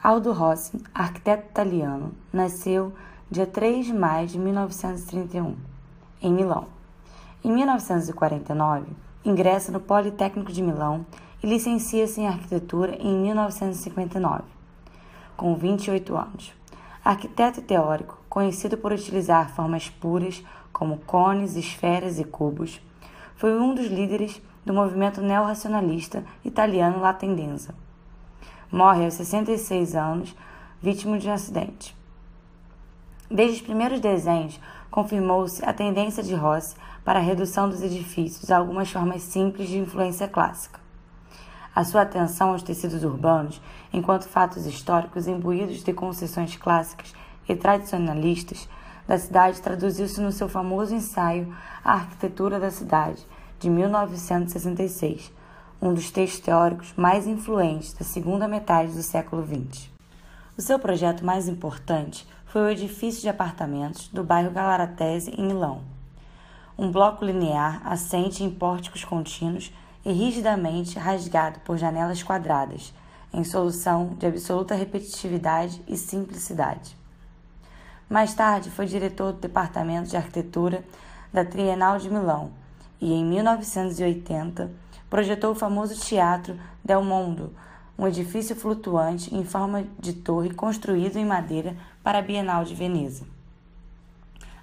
Aldo Rossi, arquiteto italiano, nasceu dia 3 de maio de 1931, em Milão. Em 1949, ingressa no Politécnico de Milão e licencia-se em arquitetura em 1959, com 28 anos. Arquiteto e teórico, conhecido por utilizar formas puras como cones, esferas e cubos, foi um dos líderes do movimento neorracionalista italiano La Tendenza. Morre aos 66 anos, vítima de um acidente. Desde os primeiros desenhos, confirmou-se a tendência de Rossi para a redução dos edifícios a algumas formas simples de influência clássica. A sua atenção aos tecidos urbanos, enquanto fatos históricos imbuídos de concessões clássicas e tradicionalistas da cidade, traduziu-se no seu famoso ensaio A Arquitetura da Cidade, de 1966, um dos textos teóricos mais influentes da segunda metade do século XX. O seu projeto mais importante foi o edifício de apartamentos do bairro Galaratese, em Milão. Um bloco linear assente em pórticos contínuos e rigidamente rasgado por janelas quadradas, em solução de absoluta repetitividade e simplicidade. Mais tarde foi diretor do Departamento de Arquitetura da Trienal de Milão e, em 1980, projetou o famoso Teatro del Mondo, um edifício flutuante em forma de torre construído em madeira para a Bienal de Veneza.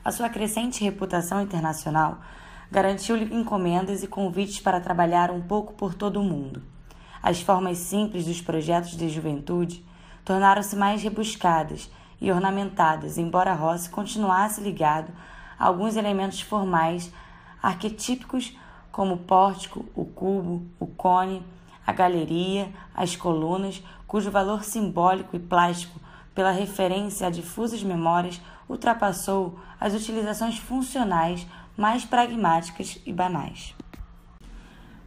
A sua crescente reputação internacional garantiu-lhe encomendas e convites para trabalhar um pouco por todo o mundo. As formas simples dos projetos de juventude tornaram-se mais rebuscadas e ornamentadas, embora Rossi continuasse ligado a alguns elementos formais arquetípicos como o pórtico, o cubo, o cone, a galeria, as colunas, cujo valor simbólico e plástico, pela referência a difusas memórias, ultrapassou as utilizações funcionais mais pragmáticas e banais.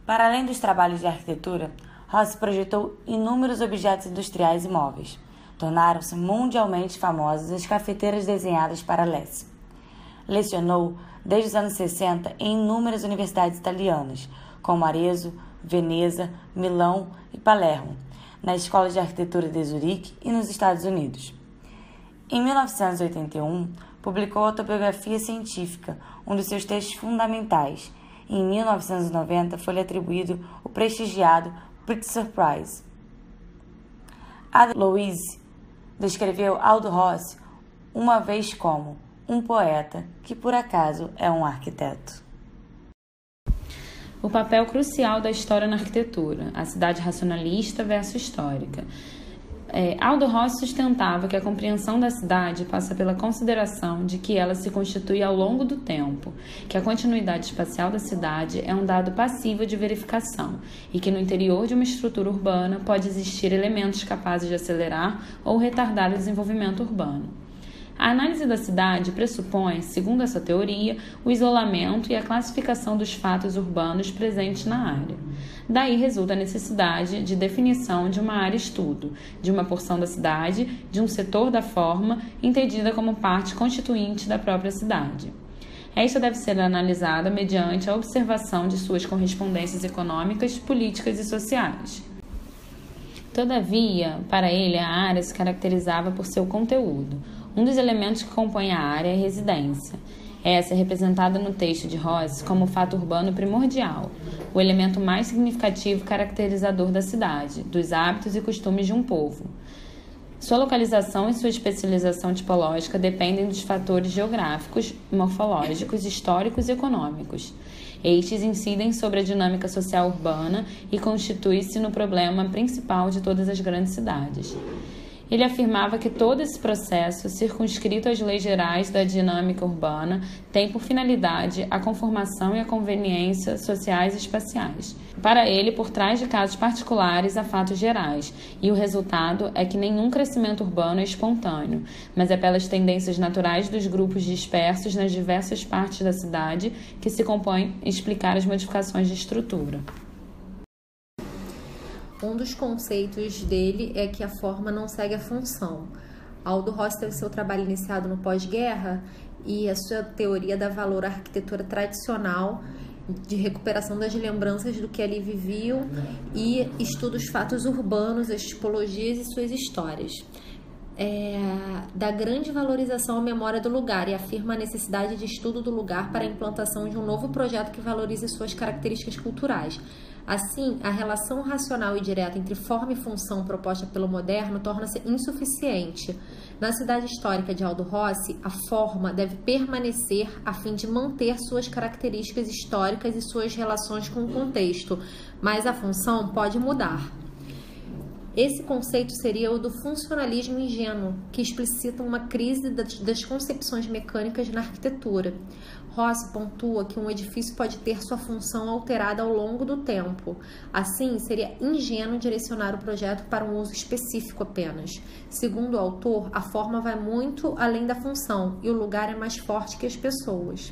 Para além dos trabalhos de arquitetura, Rossi projetou inúmeros objetos industriais e móveis. Tornaram-se mundialmente famosas as cafeteiras desenhadas para Lesse. Lecionou desde os anos 60 em inúmeras universidades italianas, como Arezzo, Veneza, Milão e Palermo, na Escola de Arquitetura de Zurique e nos Estados Unidos. Em 1981, publicou a Autobiografia Científica, um dos seus textos fundamentais, e em 1990 foi-lhe atribuído o prestigiado Pulitzer Prize. Ada Louise descreveu Aldo Rossi uma vez como um poeta que, por acaso, é um arquiteto. O papel crucial da história na arquitetura, a cidade racionalista versus histórica. Aldo Rossi sustentava que a compreensão da cidade passa pela consideração de que ela se constitui ao longo do tempo, que a continuidade espacial da cidade é um dado passível de verificação e que no interior de uma estrutura urbana pode existir elementos capazes de acelerar ou retardar o desenvolvimento urbano. A análise da cidade pressupõe, segundo essa teoria, o isolamento e a classificação dos fatos urbanos presentes na área. Daí resulta a necessidade de definição de uma área-estudo, de uma porção da cidade, de um setor da forma, entendida como parte constituinte da própria cidade. Esta deve ser analisada mediante a observação de suas correspondências econômicas, políticas e sociais. Todavia, para ele, a área se caracterizava por seu conteúdo. Um dos elementos que compõe a área é a residência. Essa é representada no texto de Rossi como o fato urbano primordial, o elemento mais significativo caracterizador da cidade, dos hábitos e costumes de um povo. Sua localização e sua especialização tipológica dependem dos fatores geográficos, morfológicos, históricos e econômicos. Estes incidem sobre a dinâmica social urbana e constituem-se no problema principal de todas as grandes cidades. Ele afirmava que todo esse processo, circunscrito às leis gerais da dinâmica urbana, tem por finalidade a conformação e a conveniência sociais e espaciais. Para ele, por trás de casos particulares há fatos gerais, e o resultado é que nenhum crescimento urbano é espontâneo, mas é pelas tendências naturais dos grupos dispersos nas diversas partes da cidade que se compõem explicar as modificações de estrutura. Um dos conceitos dele é que a forma não segue a função. Aldo Rossi teve seu trabalho iniciado no pós-guerra e a sua teoria dá valor à arquitetura tradicional de recuperação das lembranças do que ali viviam e estuda os fatos urbanos, as tipologias e suas histórias. Da grande valorização à memória do lugar e afirma a necessidade de estudo do lugar para a implantação de um novo projeto que valorize suas características culturais. Assim, a relação racional e direta entre forma e função proposta pelo moderno torna-se insuficiente. Na cidade histórica de Aldo Rossi, a forma deve permanecer a fim de manter suas características históricas e suas relações com o contexto, mas a função pode mudar. Esse conceito seria o do funcionalismo ingênuo, que explicita uma crise das concepções mecânicas na arquitetura. Rossi pontua que um edifício pode ter sua função alterada ao longo do tempo. Assim, seria ingênuo direcionar o projeto para um uso específico apenas. Segundo o autor, a forma vai muito além da função e o lugar é mais forte que as pessoas.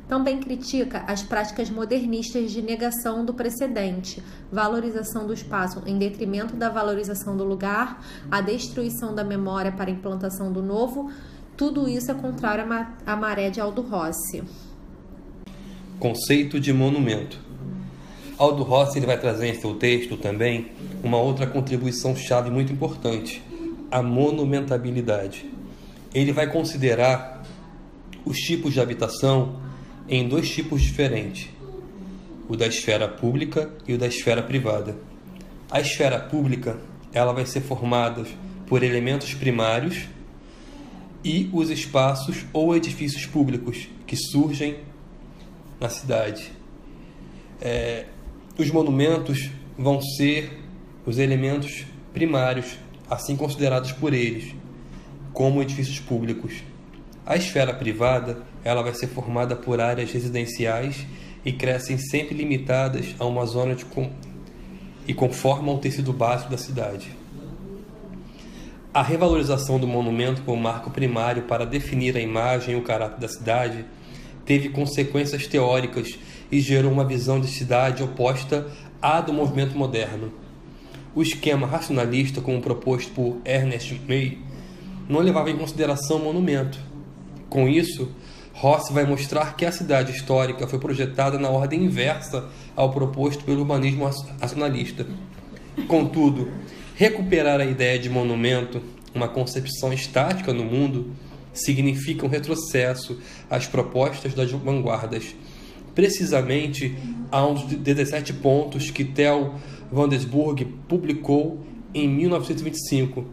Também critica as práticas modernistas de negação do precedente, valorização do espaço em detrimento da valorização do lugar, a destruição da memória para a implantação do novo. Tudo isso é contrário à maré de Aldo Rossi. Conceito de monumento. Aldo Rossi ele vai trazer em seu texto também uma outra contribuição-chave muito importante, a monumentabilidade. Ele vai considerar os tipos de habitação em dois tipos diferentes, o da esfera pública e o da esfera privada. A esfera pública ela vai ser formada por elementos primários e os espaços ou edifícios públicos que surgem na cidade. Os monumentos vão ser os elementos primários, assim considerados por eles, como edifícios públicos. A esfera privada ela vai ser formada por áreas residenciais e crescem sempre limitadas a uma zona e conformam o tecido básico da cidade. A revalorização do monumento como marco primário para definir a imagem e o caráter da cidade teve consequências teóricas e gerou uma visão de cidade oposta à do movimento moderno. O esquema racionalista, como proposto por Ernest May, não levava em consideração o monumento. Com isso, Rossi vai mostrar que a cidade histórica foi projetada na ordem inversa ao proposto pelo urbanismo racionalista. Contudo, recuperar a ideia de monumento, uma concepção estática no mundo, significa um retrocesso às propostas das vanguardas, precisamente a um dos 17 pontos que Theo van Doesburg publicou em 1925,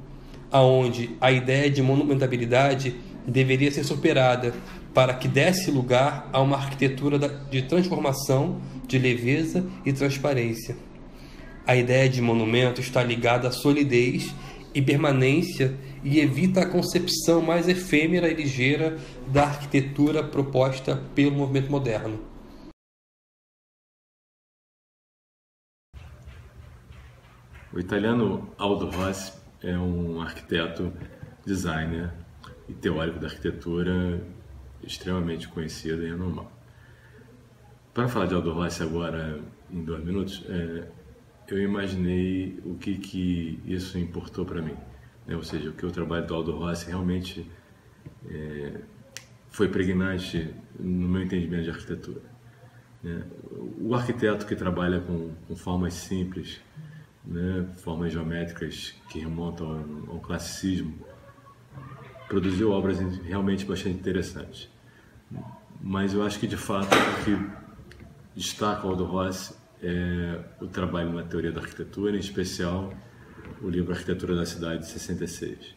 aonde a ideia de monumentabilidade deveria ser superada para que desse lugar a uma arquitetura de transformação, de leveza e transparência. A ideia de monumento está ligada à solidez e permanência e evita a concepção mais efêmera e ligeira da arquitetura proposta pelo movimento moderno. O italiano Aldo Rossi é um arquiteto, designer e teórico da arquitetura extremamente conhecido e renomado. Para falar de Aldo Rossi agora em 2 minutos, eu imaginei o que isso importou para mim, né? Ou seja, o que o trabalho do Aldo Rossi realmente foi pregnante no meu entendimento de arquitetura, né? O arquiteto que trabalha com formas simples, né, formas geométricas que remontam ao classicismo, produziu obras realmente bastante interessantes. Mas eu acho que, de fato, o que destaca o Aldo Rossi é o trabalho na teoria da arquitetura, em especial o livro Arquitetura da Cidade, de 66.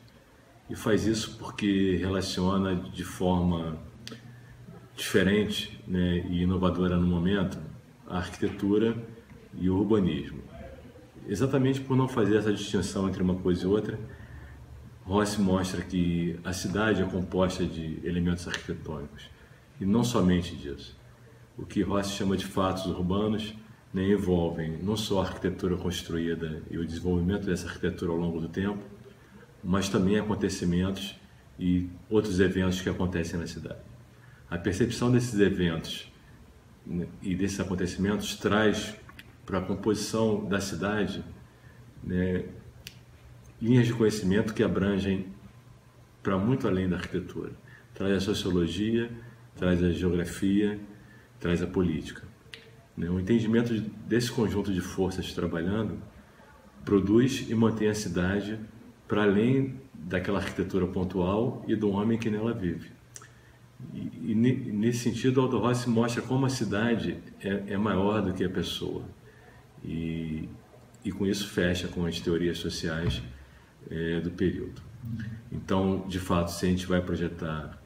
E faz isso porque relaciona de forma diferente, né, e inovadora no momento a arquitetura e o urbanismo. Exatamente por não fazer essa distinção entre uma coisa e outra, Rossi mostra que a cidade é composta de elementos arquitetônicos, e não somente disso. O que Rossi chama de fatos urbanos, né, envolvem não só a arquitetura construída e o desenvolvimento dessa arquitetura ao longo do tempo, mas também acontecimentos e outros eventos que acontecem na cidade. A percepção desses eventos, né, e desses acontecimentos traz para a composição da cidade, né, linhas de conhecimento que abrangem para muito além da arquitetura. Traz a sociologia, traz a geografia, traz a política. né? O entendimento desse conjunto de forças trabalhando produz e mantém a cidade para além daquela arquitetura pontual e do homem que nela vive. E nesse sentido, Aldo Rossi mostra como a cidade é maior do que a pessoa. E com isso fecha com as teorias sociais do período. Então, de fato, se a gente vai projetar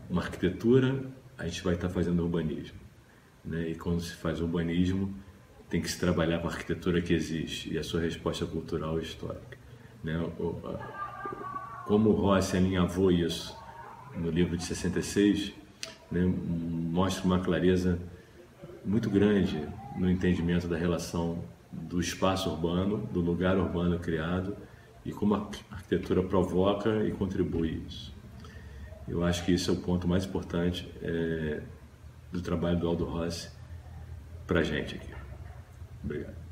uma arquitetura, a gente vai estar fazendo urbanismo, né? E quando se faz urbanismo, tem que se trabalhar com a arquitetura que existe e a sua resposta cultural e histórica, né? Como o Rossi alinhavou isso no livro de 66, né, mostra uma clareza muito grande no entendimento da relação do espaço urbano, do lugar urbano criado e como a arquitetura provoca e contribui isso. Eu acho que isso é o ponto mais importante do trabalho do Aldo Rossi para a gente aqui. Obrigado.